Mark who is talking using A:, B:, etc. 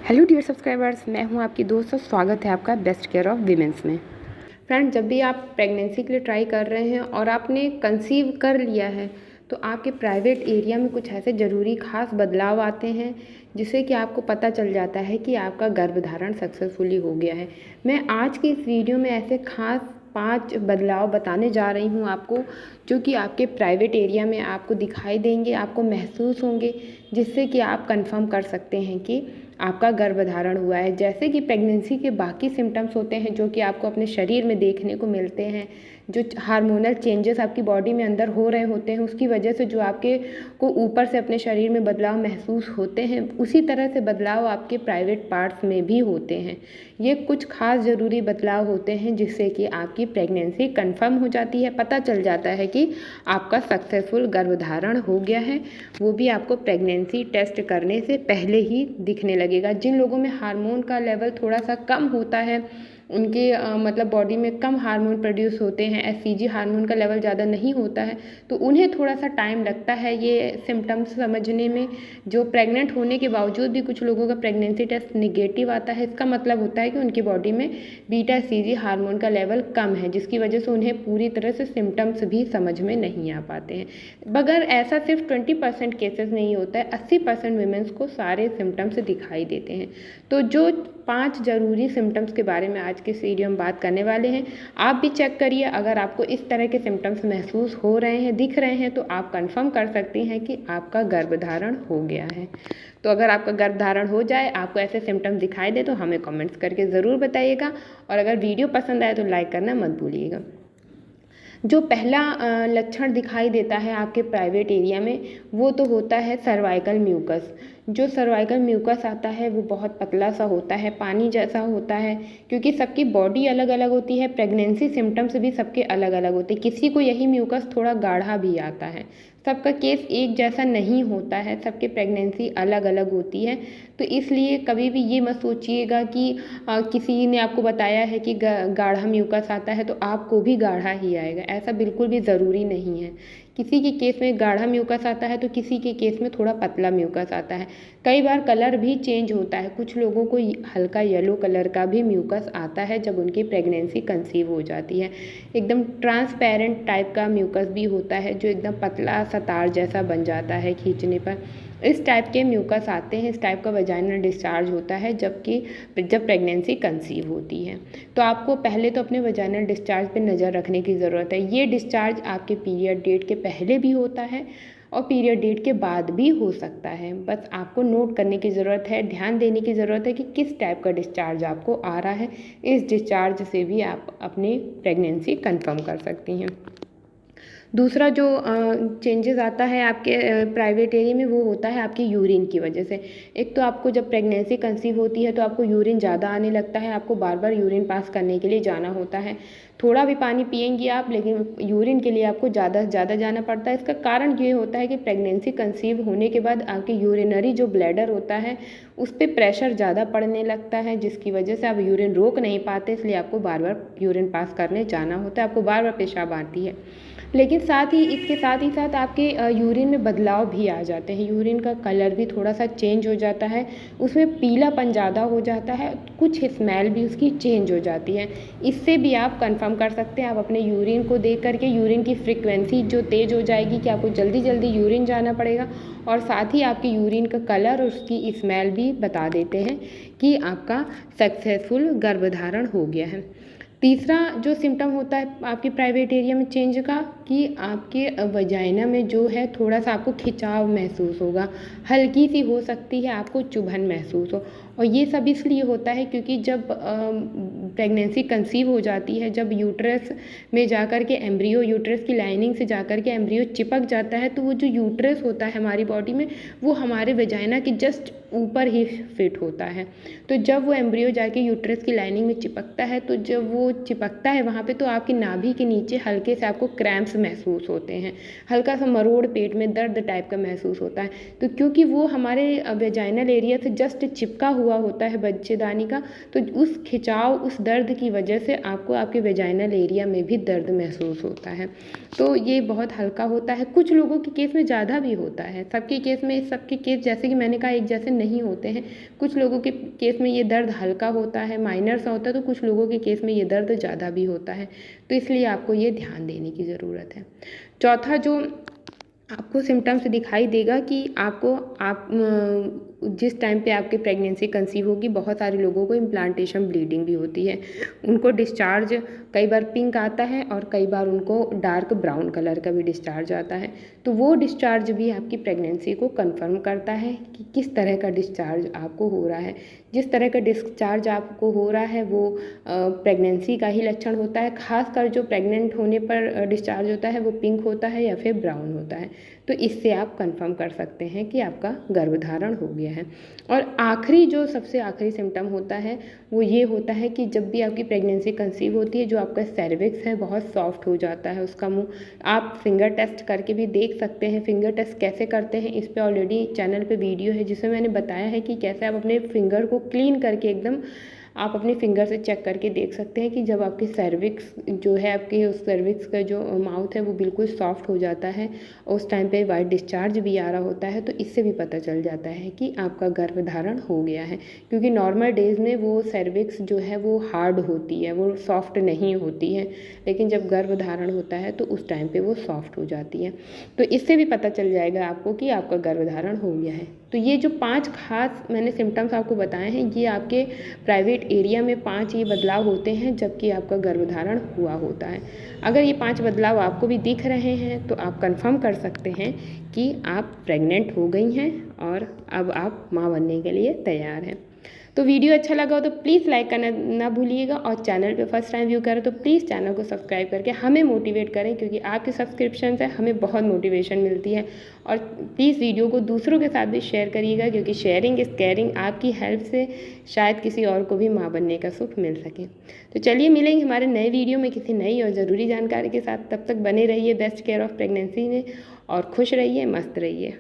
A: Hello dear subscribers, मैं हूं आपकी दोस्त और स्वागत है आपका बेस्ट केयर ऑफ वीमेंस में। फ्रेंड, जब भी आप प्रेगनेंसी के लिए ट्राई कर रहे हैं और आपने कंसीव कर लिया है तो आपके प्राइवेट एरिया में कुछ ऐसे ज़रूरी खास बदलाव आते हैं जिससे कि आपको पता चल जाता है कि आपका गर्भधारण सक्सेसफुली हो गया है। मैं आज की इस वीडियो में ऐसे खास 5 बदलाव बताने जा रही हूँ आपको, जो कि आपके प्राइवेट एरिया में आपको दिखाई देंगे, आपको महसूस होंगे, जिससे कि आप कंफर्म कर सकते हैं कि आपका गर्भधारण हुआ है। जैसे कि प्रेगनेंसी के बाकी सिम्टम्स होते हैं जो कि आपको अपने शरीर में देखने को मिलते हैं, जो हार्मोनल चेंजेस आपकी बॉडी में अंदर हो रहे होते हैं, उसकी वजह से जो आपके को ऊपर से अपने शरीर में बदलाव महसूस होते हैं, उसी तरह से बदलाव आपके प्राइवेट पार्ट्स में भी होते हैं। ये कुछ खास ज़रूरी बदलाव होते हैं जिससे कि आपकी प्रेगनेंसी कंफर्म हो जाती है, पता चल जाता है कि आपका सक्सेसफुल गर्भधारण हो गया है। वो भी आपको प्रेगनेंसी टेस्ट करने से पहले ही दिखने लगेगा। जिन लोगों में हार्मोन का लेवल थोड़ा सा कम होता है, उनके मतलब बॉडी में कम हार्मोन प्रोड्यूस होते हैं, एचसीजी हार्मोन का लेवल ज़्यादा नहीं होता है, तो उन्हें थोड़ा सा टाइम लगता है ये सिम्टम्स समझने में। जो प्रेग्नेंट होने के बावजूद भी कुछ लोगों का प्रेगनेंसी टेस्ट निगेटिव आता है, इसका मतलब होता है कि उनकी बॉडी में बीटा एचसीजी हार्मोन का लेवल कम है, जिसकी वजह से उन्हें पूरी तरह से सिम्टम्स भी समझ में नहीं आ पाते हैं। मगर ऐसा सिर्फ 20% केसेस नहीं होता है, 80% वीमेंस को सारे सिम्टम्स दिखाई देते हैं। तो जो 5 ज़रूरी सिम्टम्स के बारे में आज के इस वीडियो में बात करने वाले हैं, आप भी चेक करिए। अगर आपको इस तरह के सिम्टम्स महसूस हो रहे हैं, दिख रहे हैं, तो आप कंफर्म कर सकती हैं कि आपका गर्भधारण हो गया है। तो अगर आपका गर्भधारण हो जाए, आपको ऐसे सिम्टम्स दिखाई दे, तो हमें कमेंट्स करके ज़रूर बताइएगा। और अगर वीडियो पसंद आए तो लाइक करना मत भूलिएगा। जो पहला लक्षण दिखाई देता है आपके प्राइवेट एरिया में, वो तो होता है सर्वाइकल म्यूकस। जो सर्वाइकल म्यूकस आता है वो बहुत पतला सा होता है, पानी जैसा होता है। क्योंकि सबकी बॉडी अलग अलग होती है, प्रेगनेंसी सिम्टम्स भी सबके अलग अलग होते हैं। किसी को यही म्यूकस थोड़ा गाढ़ा भी आता है, सबका केस एक जैसा नहीं होता है, सबके प्रेगनेंसी अलग अलग होती है। तो इसलिए कभी भी ये मत सोचिएगा कि किसी ने आपको बताया है कि गाढ़ा म्यूकस आता है तो आपको भी गाढ़ा ही आएगा, ऐसा बिल्कुल भी ज़रूरी नहीं है। किसी के केस में गाढ़ा म्यूकस आता है तो किसी के केस में थोड़ा पतला म्यूकस आता है। कई बार कलर भी चेंज होता है, कुछ लोगों को हल्का येलो कलर का भी म्यूकस आता है जब उनकी प्रेगनेंसी कंसीव हो जाती है। एकदम ट्रांसपेरेंट टाइप का म्यूकस भी होता है जो एकदम पतला सा तार जैसा बन जाता है खींचने पर। इस टाइप के म्यूकस आते हैं, इस टाइप का वजाइनल डिस्चार्ज होता है जब प्रेगनेंसी कंसीव होती है। तो आपको पहले तो अपने वजाइनल डिस्चार्ज पे नज़र रखने की ज़रूरत है। ये डिस्चार्ज आपके पीरियड डेट के पहले भी होता है और पीरियड डेट के बाद भी हो सकता है। बस आपको नोट करने की ज़रूरत है, ध्यान देने की ज़रूरत है कि किस टाइप का डिस्चार्ज आपको आ रहा है। इस डिस्चार्ज से भी आप अपनी प्रेगनेंसी कंफर्म कर सकती हैं। दूसरा जो चेंजेस आता है आपके प्राइवेट एरिया में, वो होता है आपकी यूरिन की वजह से। एक तो आपको जब प्रेगनेंसी कंसीव होती है तो आपको यूरिन ज़्यादा आने लगता है, आपको बार बार यूरिन पास करने के लिए जाना होता है। थोड़ा भी पानी पिएंगी आप, लेकिन यूरिन के लिए आपको ज़्यादा से ज़्यादा जाना पड़ता है। इसका कारण ये होता है कि प्रेगनेंसी कंसीव होने के बाद आपकी यूरिनरी जो ब्लैडर होता है उस पर प्रेशर ज़्यादा पड़ने लगता है, जिसकी वजह से आप यूरिन रोक नहीं पाते, इसलिए आपको बार बार यूरिन पास करने जाना होता है, आपको बार बार पेशाब आती है। लेकिन इसके साथ ही साथ आपके यूरिन में बदलाव भी आ जाते हैं। यूरिन का कलर भी थोड़ा सा चेंज हो जाता है, उसमें पीलापन ज़्यादा हो जाता है, कुछ स्मेल भी उसकी चेंज हो जाती है। इससे भी आप कंफर्म कर सकते हैं। आप अपने यूरिन को देख करके यूरिन की फ्रीक्वेंसी जो तेज़ हो जाएगी कि आपको जल्दी जल्दी यूरिन जाना पड़ेगा, और साथ ही आपके यूरिन का कलर और उसकी स्मेल भी बता देते हैं कि आपका सक्सेसफुल गर्भधारण हो गया है। तीसरा जो सिम्टम होता है आपके प्राइवेट एरिया में चेंज का, कि आपके वजाइना में जो है थोड़ा सा आपको खिंचाव महसूस होगा, हल्की सी हो सकती है आपको चुभन महसूस हो। और ये सब इसलिए होता है क्योंकि जब प्रेगनेंसी कंसीव हो जाती है, जब यूट्रस में जाकर के एम्ब्रियो, यूट्रस की लाइनिंग से जाकर के एम्ब्रियो चिपक जाता है, तो वो जो यूट्रस होता है हमारी बॉडी में, वो हमारे वजाइना के जस्ट ऊपर ही फिट होता है। तो जब वो एम्ब्रियो जाके यूट्रस की लाइनिंग में चिपकता है, तो जब वो चिपकता है वहाँ पे, तो आपकी नाभि के नीचे हल्के से आपको क्रैम्प्स महसूस होते हैं, हल्का सा मरोड़, पेट में दर्द टाइप का महसूस होता है। तो क्योंकि वो हमारे वेजाइनल एरिया से जस्ट चिपका हुआ होता है बच्चेदानी का, तो उस खिंचाव, उस दर्द की वजह से आपको आपके वेजाइनल एरिया में भी दर्द महसूस होता है। तो ये बहुत हल्का होता है, कुछ लोगों के केस में ज़्यादा भी होता है। सबके केस जैसे कि मैंने कहा एक जैसे नहीं होते हैं। कुछ लोगों के केस में ये दर्द हल्का होता है, माइनर सा होता है, तो कुछ लोगों के केस में ये दर्द ज़्यादा भी होता है। तो इसलिए आपको ये ध्यान देने की ज़रूरत है। चौथा जो आपको सिम्टम्स दिखाई देगा कि आप जिस टाइम पे आपकी प्रेगनेंसी कंसीव होगी, बहुत सारे लोगों को इम्प्लांटेशन ब्लीडिंग भी होती है। उनको डिस्चार्ज कई बार पिंक आता है और कई बार उनको डार्क ब्राउन कलर का भी डिस्चार्ज आता है। तो वो डिस्चार्ज भी आपकी प्रेगनेंसी को कंफर्म करता है कि किस तरह का डिस्चार्ज आपको हो रहा है। जिस तरह का डिस्चार्ज आपको हो रहा है वो प्रेगनेंसी का ही लक्षण होता है। खासकर जो प्रेग्नेंट होने पर डिस्चार्ज होता है वो पिंक होता है या फिर ब्राउन होता है। तो इससे आप कंफर्म कर सकते हैं कि आपका गर्भधारण हो गया है। और आखिरी जो सबसे आखिरी सिम्टम होता है वो ये होता है कि जब भी आपकी प्रेगनेंसी कंसीव होती है, जो आपका सर्विक्स है बहुत सॉफ्ट हो जाता है उसका मुंह। आप फिंगर टेस्ट करके भी देख सकते हैं। फिंगर टेस्ट कैसे करते हैं इस पे ऑलरेडी चैनल पे वीडियो है जिसमें मैंने बताया है कि कैसे आप अपने फिंगर को क्लीन करके एकदम आप अपने फिंगर से चेक करके देख सकते हैं कि जब आपकी सर्विक्स जो है, आपके उस सर्विक्स का जो माउथ है वो बिल्कुल सॉफ्ट हो जाता है, उस टाइम पे वाइट डिस्चार्ज भी आ रहा होता है। तो इससे भी पता चल जाता है कि आपका गर्भधारण हो गया है। क्योंकि नॉर्मल डेज़ में वो सर्विक्स जो है वो हार्ड होती है, वो सॉफ्ट नहीं होती है, लेकिन जब गर्भधारण होता है तो उस टाइम पे वो सॉफ्ट हो जाती है। तो इससे भी पता चल जाएगा आपको कि आपका गर्भधारण हो गया है। तो ये जो 5 खास मैंने सिम्टम्स आपको बताए हैं, ये आपके प्राइवेट एरिया में 5 ये बदलाव होते हैं जबकि आपका गर्भधारण हुआ होता है। अगर ये 5 बदलाव आपको भी दिख रहे हैं तो आप कंफर्म कर सकते हैं कि आप प्रेग्नेंट हो गई हैं और अब आप माँ बनने के लिए तैयार हैं। तो वीडियो अच्छा लगा हो तो प्लीज़ लाइक करना ना भूलिएगा, और चैनल पे फर्स्ट टाइम व्यू करें तो प्लीज़ चैनल को सब्सक्राइब करके हमें मोटिवेट करें, क्योंकि आपके सब्सक्रिप्शन से हमें बहुत मोटिवेशन मिलती है। और प्लीज़ वीडियो को दूसरों के साथ भी शेयर करिएगा, क्योंकि शेयरिंग इज़ केयरिंग। आपकी हेल्प से शायद किसी और को भी माँ बनने का सुख मिल सके। तो चलिए मिलेंगे हमारे नए वीडियो में किसी नई और ज़रूरी जानकारी के साथ। तब तक बने रहिए बेस्ट केयर ऑफ प्रेगनेंसी में और खुश रहिए, मस्त रहिए।